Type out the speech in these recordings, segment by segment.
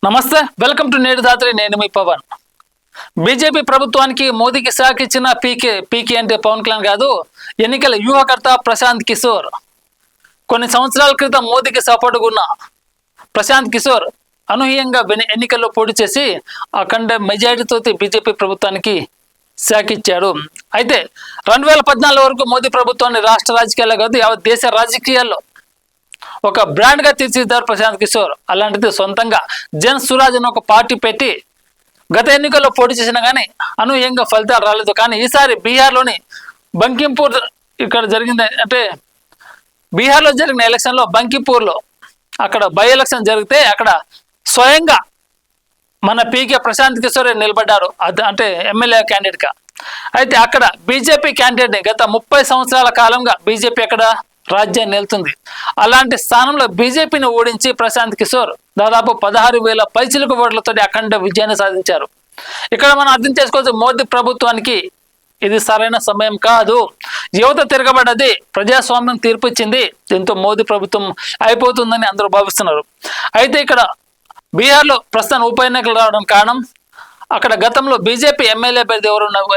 నమస్తే, welcome to నేడు ధాత్రి. నేను మీ పవన్. బీజేపీ ప్రభుత్వానికి మోదీకి షాక్ ఇచ్చిన పీకే అంటే పవన్ కళ్యాణ్ కాదు, ఎన్నికల వ్యూహకర్త ప్రశాంత్ కిషోర్. కొన్ని సంవత్సరాల క్రితం మోదీకి సపోర్టుగా ఉన్న ప్రశాంత్ కిషోర్ అనూహ్యంగా ఎన్నికల్లో పోటీ చేసి అఖండ మెజారిటీతో బీజేపీ ప్రభుత్వానికి షాక్ ఇచ్చాడు. అయితే 2014 వరకు మోదీ ప్రభుత్వాన్ని రాష్ట్ర రాజకీయాల్లో కాదు, యావత్ దేశ రాజకీయాల్లో ఒక బ్రాండ్గా తీర్చిదిద్దారు ప్రశాంత్ కిషోర్. అలాంటిది సొంతంగా జన్ సురాజ్ అని ఒక పార్టీ పెట్టి గత ఎన్నికల్లో పోటీ చేసినా కానీ అనూహ్యంగా ఫలితాలు రాలేదు. కానీ ఈసారి బీహార్లోని బంకింపూర్ ఇక్కడ జరిగింది, అంటే బీహార్లో జరిగిన ఎలక్షన్లో బంకిపూర్లో అక్కడ బై ఎలక్షన్ జరిగితే అక్కడ స్వయంగా మన పీకే ప్రశాంత్ కిషోర్ నిలబడ్డారు, అంటే ఎమ్మెల్యే క్యాండిడేట్గా. అయితే అక్కడ బీజేపీ క్యాండిడేట్ని గత 30 సంవత్సరాల కాలంగా బీజేపీ అక్కడ రాజ్యాన్ని వెళ్తుంది. అలాంటి స్థానంలో బీజేపీని ఓడించి ప్రశాంత్ కిషోర్ దాదాపు 16,000 పైచిలుకు ఓట్లతో అఖండ విజయాన్ని సాధించారు. ఇక్కడ మనం అర్థం చేసుకోవచ్చు, మోదీ ప్రభుత్వానికి ఇది సరైన సమయం కాదు. యువత తిరగబడ్డది, ప్రజాస్వామ్యం తీర్పు ఇచ్చింది, దీంతో మోదీ ప్రభుత్వం అయిపోతుందని అందరూ భావిస్తున్నారు. అయితే ఇక్కడ బీహార్లో ప్రస్తుతం ఉప ఎన్నికలు రావడం కారణం, అక్కడ గతంలో బీజేపీ ఎమ్మెల్యే అభ్యర్థి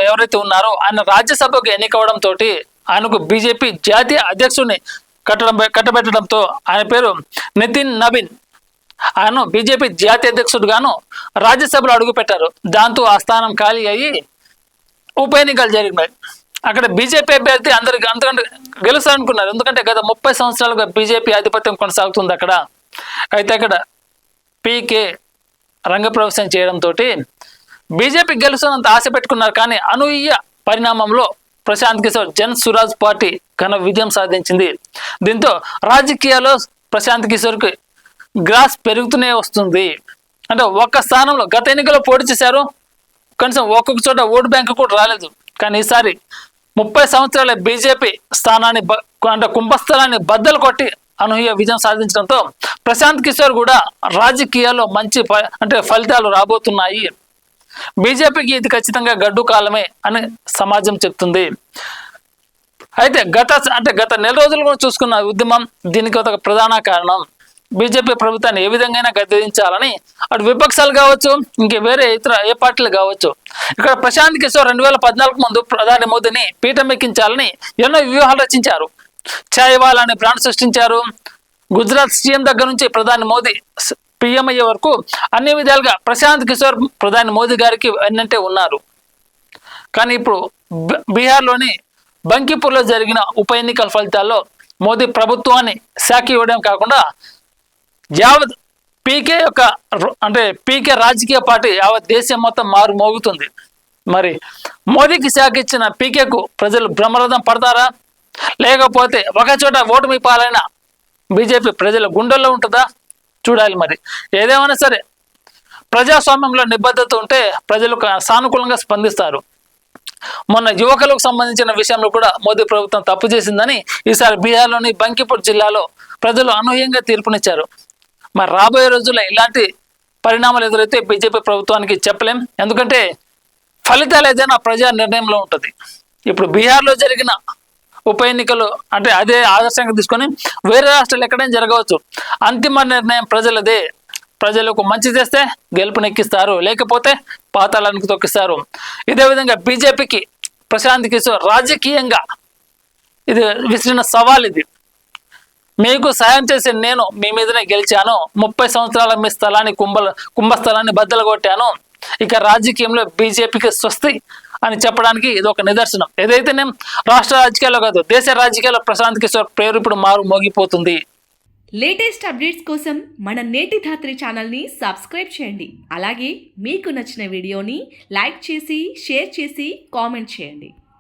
ఎవరైతే ఉన్నారో ఆయన రాజ్యసభకు ఎన్నికవడంతో ఆయనకు బీజేపీ జాతీయ అధ్యక్షుడిని కట్టబెట్టడంతో ఆయన పేరు నితిన్ నవీన్, ఆయన బీజేపీ జాతీయ అధ్యక్షుడుగాను రాజ్యసభలో అడుగుపెట్టారు. దాంతో ఆ స్థానం ఖాళీ అయ్యి ఉప ఎన్నికలు జరిగినాయి. అక్కడ బీజేపీ అభ్యర్థి అందరికి అంతకంటే గెలుస్తారనుకున్నారు, ఎందుకంటే గత 30 సంవత్సరాలుగా బీజేపీ ఆధిపత్యం కొనసాగుతుంది అక్కడ. అయితే అక్కడ పీకే రంగప్రవేశం చేయడంతో బీజేపీ గెలుస్తున్నంత ఆశ పెట్టుకున్నారు. కానీ అనూహ్య పరిణామంలో ప్రశాంత్ కిషోర్ జన్ సురాజ్ పార్టీ ఘన విజయం సాధించింది. దీంతో రాజకీయాల్లో ప్రశాంత్ కిషోర్కి గ్రాస్ పెరుగుతూనే వస్తుంది. అంటే ఒక్క స్థానంలో గత ఎన్నికల్లో పోటీ చేశారు, కనీసం ఒక్కొక్క చోట ఓటు బ్యాంకు కూడా రాలేదు. కానీ ఈసారి 30 సంవత్సరాల బీజేపీ స్థానాన్ని అంటే కుంభస్థలాన్ని బద్దలు కొట్టి అనూహ్య విజయం సాధించడంతో ప్రశాంత్ కిషోర్ కూడా రాజకీయాల్లో మంచి అంటే ఫలితాలు రాబోతున్నాయి. బీజేపీకి ఇది ఖచ్చితంగా గడ్డు కాలమే అని సమాజం చెప్తుంది. అయితే గత నెల రోజులు కూడా చూసుకున్న ఉద్యమం దీనికి ఒక ప్రధాన కారణం. బీజేపీ ప్రభుత్వాన్ని ఏ విధంగా గద్దెదించాలని అటు విపక్షాలు కావచ్చు, ఇంకే వేరే ఇతర ఏ పార్టీలు కావచ్చు. ఇక్కడ ప్రశాంత్ కిషోర్ 2014 ముందు ప్రధాని మోదీని పీఠమెక్కించాలని ఎన్నో వ్యూహాలు రచించారు. చాయ్వాల్ అనే బ్రాండ్ సృష్టించారు. గుజరాత్ సీఎం దగ్గర నుంచి ప్రధాని మోదీ పీఎం అయ్యే వరకు అన్ని విధాలుగా ప్రశాంత్ కిషోర్ ప్రధాని మోదీ గారికి వెన్నంటే ఉన్నారు. కానీ ఇప్పుడు బీహార్లోని బంకిపూర్లో జరిగిన ఉప ఎన్నికల ఫలితాల్లో మోదీ ప్రభుత్వాన్ని షాక్ ఇవ్వడం కాకుండా యావత్ పీకే అంటే పీకే రాజకీయ పార్టీ యావత్ దేశం మొత్తం మారు మోగుతుంది. మరి మోదీకి షాక్ ఇచ్చిన పీకేకు ప్రజలు బ్రహ్మరథం పడతారా, లేకపోతే ఒక చోట ఓటమి పాలైన బీజేపీ ప్రజల గుండెల్లో ఉంటుందా చూడాలి. మరి ఏదేమైనా సరే ప్రజాస్వామ్యంలో నిబద్ధత ఉంటే ప్రజలు సానుకూలంగా స్పందిస్తారు. మొన్న యువకులకు సంబంధించిన విషయంలో కూడా మోదీ ప్రభుత్వం తప్పు చేసిందని ఈసారి బీహార్లోని బంకిపూర్ జిల్లాలో ప్రజలు అనూహ్యంగా తీర్పునిచ్చారు. మరి రాబోయే రోజుల్లో ఇలాంటి పరిణామాలు ఎదురైతే బీజేపీ ప్రభుత్వానికి చెప్పలేం, ఎందుకంటే ఫలితాలు ఏదైనా ప్రజా నిర్ణయంలో ఉంటుంది. ఇప్పుడు బీహార్లో జరిగిన ఉప ఎన్నికలు అంటే అదే ఆదర్శంగా తీసుకొని వేరే రాష్ట్రాలు ఎక్కడైనా జరగవచ్చు. అంతిమ నిర్ణయం ప్రజలదే. ప్రజలకు మంచి చేస్తే గెలుపునెక్కిస్తారు, లేకపోతే పాతాళానికి తొక్కిస్తారు. ఇదే విధంగా బీజేపీకి ప్రశాంత్ కిషోర్ రాజకీయంగా ఇది విసిరిన సవాల్. ఇది మీకు సాయం చేసి నేను మీ మీదనే గెలిచాను, 30 సంవత్సరాల మీ స్థలాన్ని కుంభస్థలాన్ని బద్దలు కొట్టాను, ఇక రాజకీయంలో బీజేపీకి స్వస్తి అని చెప్పడానికి ఇది ఒక నిదర్శనం. ఏదైతేనే రాష్ట్ర రాజకీయాల్లో కాదు, దేశ రాజకీయాల్లో ప్రశాంత్ కిషోర్ పేరు ఇప్పుడు మారు మోగిపోతుంది. లేటెస్ట్ అప్డేట్స్ కోసం మన నేటి ధాత్రి ఛానల్ని సబ్స్క్రైబ్ చేయండి. అలాగే మీకు నచ్చిన వీడియోని లైక్ చేసి షేర్ చేసి కామెంట్ చేయండి.